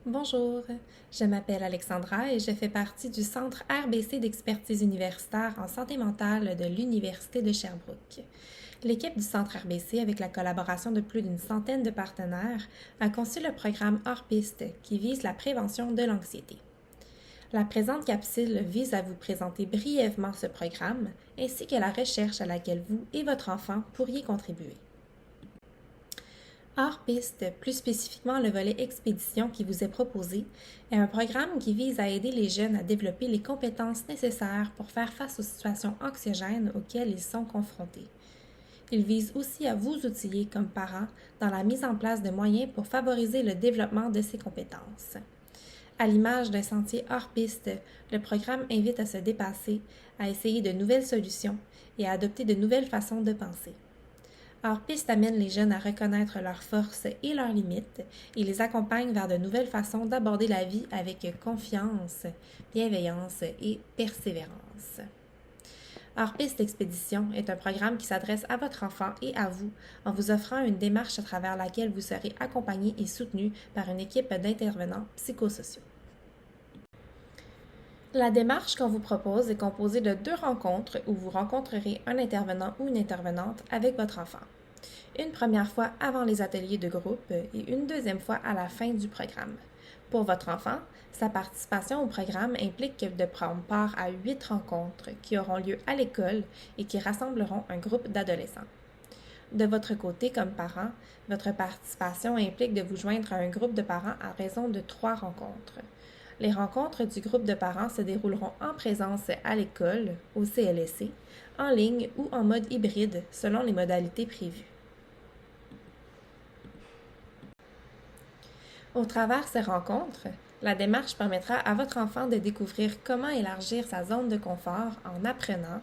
Bonjour, je m'appelle Alexandra et je fais partie du Centre RBC d'expertise universitaire en santé mentale de l'Université de Sherbrooke. L'équipe du Centre RBC, avec la collaboration de plus d'une centaine de partenaires, a conçu le programme Hors-Piste qui vise la prévention de l'anxiété. La présente capsule vise à vous présenter brièvement ce programme ainsi que la recherche à laquelle vous et votre enfant pourriez contribuer. Hors-piste, plus spécifiquement le volet expédition qui vous est proposé, est un programme qui vise à aider les jeunes à développer les compétences nécessaires pour faire face aux situations anxiogènes auxquelles ils sont confrontés. Il vise aussi à vous outiller comme parents dans la mise en place de moyens pour favoriser le développement de ces compétences. À l'image d'un sentier hors-piste, le programme invite à se dépasser, à essayer de nouvelles solutions et à adopter de nouvelles façons de penser. Hors-piste amène les jeunes à reconnaître leurs forces et leurs limites et les accompagne vers de nouvelles façons d'aborder la vie avec confiance, bienveillance et persévérance. Hors-piste Expédition est un programme qui s'adresse à votre enfant et à vous en vous offrant une démarche à travers laquelle vous serez accompagné et soutenu par une équipe d'intervenants psychosociaux. La démarche qu'on vous propose est composée de 2 rencontres où vous rencontrerez un intervenant ou une intervenante avec votre enfant. Une première fois avant les ateliers de groupe et une deuxième fois à la fin du programme. Pour votre enfant, sa participation au programme implique de prendre part à 8 rencontres qui auront lieu à l'école et qui rassembleront un groupe d'adolescents. De votre côté, comme parent, votre participation implique de vous joindre à un groupe de parents à raison de 3 rencontres. Les rencontres du groupe de parents se dérouleront en présence à l'école, au CLSC, en ligne ou en mode hybride selon les modalités prévues. Au travers ces rencontres, la démarche permettra à votre enfant de découvrir comment élargir sa zone de confort en apprenant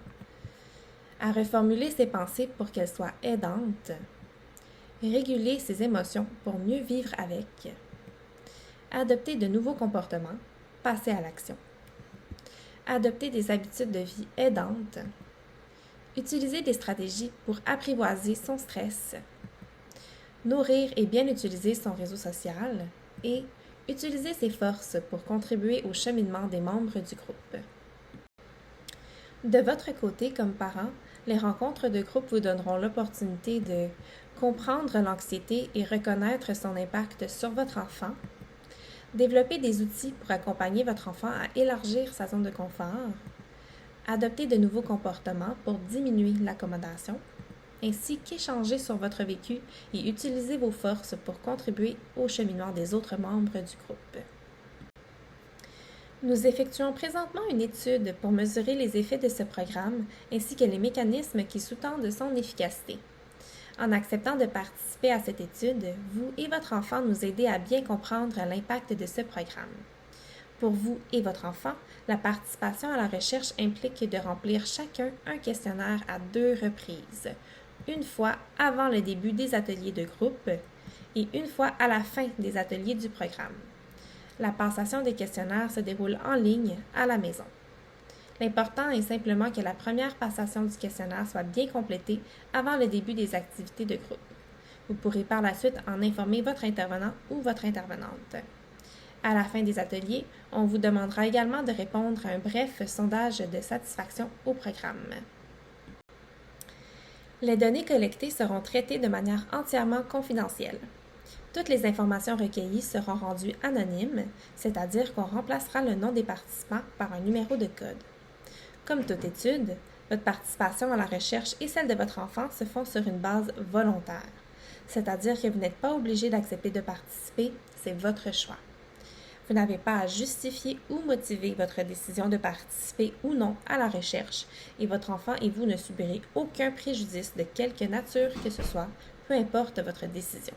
à reformuler ses pensées pour qu'elles soient aidantes, réguler ses émotions pour mieux vivre avec, adopter de nouveaux comportements, passer à l'action, adopter des habitudes de vie aidantes, utiliser des stratégies pour apprivoiser son stress, nourrir et bien utiliser son réseau social et utiliser ses forces pour contribuer au cheminement des membres du groupe. De votre côté, comme parent, les rencontres de groupe vous donneront l'opportunité de comprendre l'anxiété et reconnaître son impact sur votre enfant, développer des outils pour accompagner votre enfant à élargir sa zone de confort, adopter de nouveaux comportements pour diminuer l'accommodation, ainsi qu'échanger sur votre vécu et utiliser vos forces pour contribuer au cheminement des autres membres du groupe. Nous effectuons présentement une étude pour mesurer les effets de ce programme ainsi que les mécanismes qui sous-tendent son efficacité. En acceptant de participer à cette étude, vous et votre enfant nous aidez à bien comprendre l'impact de ce programme. Pour vous et votre enfant, la participation à la recherche implique de remplir chacun un questionnaire à 2 reprises, une fois avant le début des ateliers de groupe et une fois à la fin des ateliers du programme. La passation des questionnaires se déroule en ligne à la maison. L'important est simplement que la première passation du questionnaire soit bien complétée avant le début des activités de groupe. Vous pourrez par la suite en informer votre intervenant ou votre intervenante. À la fin des ateliers, on vous demandera également de répondre à un bref sondage de satisfaction au programme. Les données collectées seront traitées de manière entièrement confidentielle. Toutes les informations recueillies seront rendues anonymes, c'est-à-dire qu'on remplacera le nom des participants par un numéro de code. Comme toute étude, votre participation à la recherche et celle de votre enfant se font sur une base volontaire, c'est-à-dire que vous n'êtes pas obligé d'accepter de participer, c'est votre choix. Vous n'avez pas à justifier ou motiver votre décision de participer ou non à la recherche et votre enfant et vous ne subirez aucun préjudice de quelque nature que ce soit, peu importe votre décision.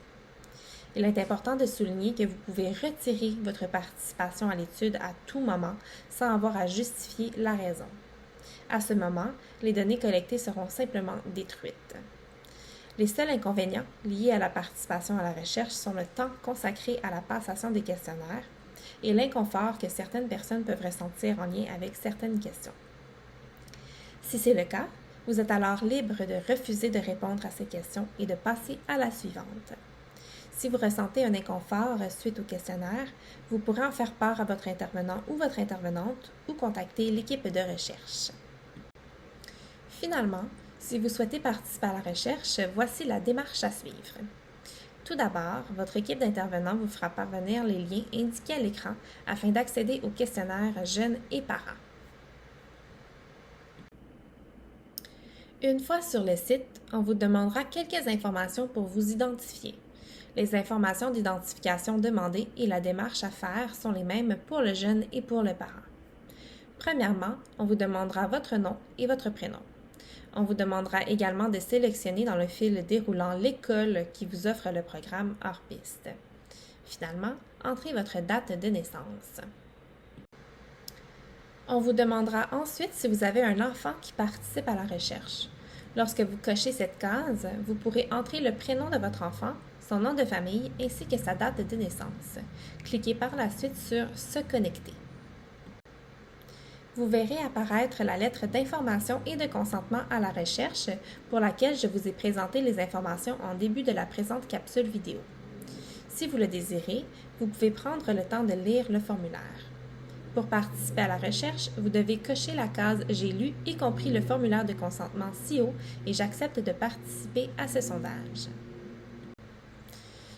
Il est important de souligner que vous pouvez retirer votre participation à l'étude à tout moment sans avoir à justifier la raison. À ce moment, les données collectées seront simplement détruites. Les seuls inconvénients liés à la participation à la recherche sont le temps consacré à la passation des questionnaires et l'inconfort que certaines personnes peuvent ressentir en lien avec certaines questions. Si c'est le cas, vous êtes alors libre de refuser de répondre à ces questions et de passer à la suivante. Si vous ressentez un inconfort suite au questionnaire, vous pourrez en faire part à votre intervenant ou votre intervenante ou contacter l'équipe de recherche. Finalement, si vous souhaitez participer à la recherche, voici la démarche à suivre. Tout d'abord, votre équipe d'intervenants vous fera parvenir les liens indiqués à l'écran afin d'accéder au questionnaire jeunes et parents. Une fois sur le site, on vous demandera quelques informations pour vous identifier. Les informations d'identification demandées et la démarche à faire sont les mêmes pour le jeune et pour le parent. Premièrement, on vous demandera votre nom et votre prénom. On vous demandera également de sélectionner dans le fil déroulant l'école qui vous offre le programme hors piste. Finalement, entrez votre date de naissance. On vous demandera ensuite si vous avez un enfant qui participe à la recherche. Lorsque vous cochez cette case, vous pourrez entrer le prénom de votre enfant, son nom de famille ainsi que sa date de naissance. Cliquez par la suite sur « Se connecter ». Vous verrez apparaître la lettre d'information et de consentement à la recherche pour laquelle je vous ai présenté les informations en début de la présente capsule vidéo. Si vous le désirez, vous pouvez prendre le temps de lire le formulaire. Pour participer à la recherche, vous devez cocher la case « J'ai lu, y compris le formulaire de consentement SIO et j'accepte de participer à ce sondage ».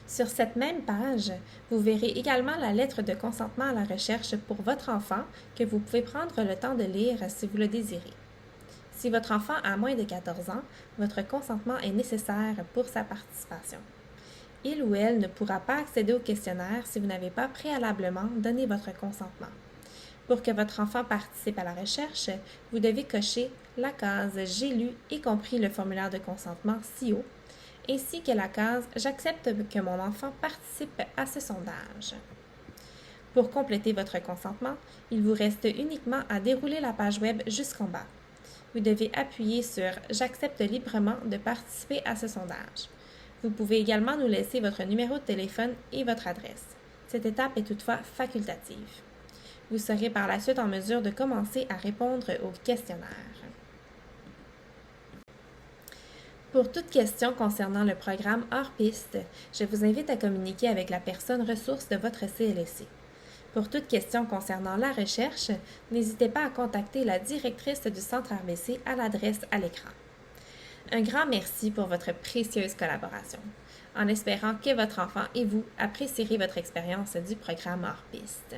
Sur cette même page, vous verrez également la lettre de consentement à la recherche pour votre enfant que vous pouvez prendre le temps de lire si vous le désirez. Si votre enfant a moins de 14 ans, votre consentement est nécessaire pour sa participation. Il ou elle ne pourra pas accéder au questionnaire si vous n'avez pas préalablement donné votre consentement. Pour que votre enfant participe à la recherche, vous devez cocher la case « J'ai lu, y compris le formulaire de consentement SIO » ainsi que la case « J'accepte que mon enfant participe à ce sondage ». Pour compléter votre consentement, il vous reste uniquement à dérouler la page web jusqu'en bas. Vous devez appuyer sur « J'accepte librement de participer à ce sondage ». Vous pouvez également nous laisser votre numéro de téléphone et votre adresse. Cette étape est toutefois facultative. Vous serez par la suite en mesure de commencer à répondre au questionnaire. Pour toute question concernant le programme hors piste, je vous invite à communiquer avec la personne ressource de votre CLSC. Pour toute question concernant la recherche, n'hésitez pas à contacter la directrice du Centre RBC à l'adresse à l'écran. Un grand merci pour votre précieuse collaboration, en espérant que votre enfant et vous apprécierez votre expérience du programme hors piste.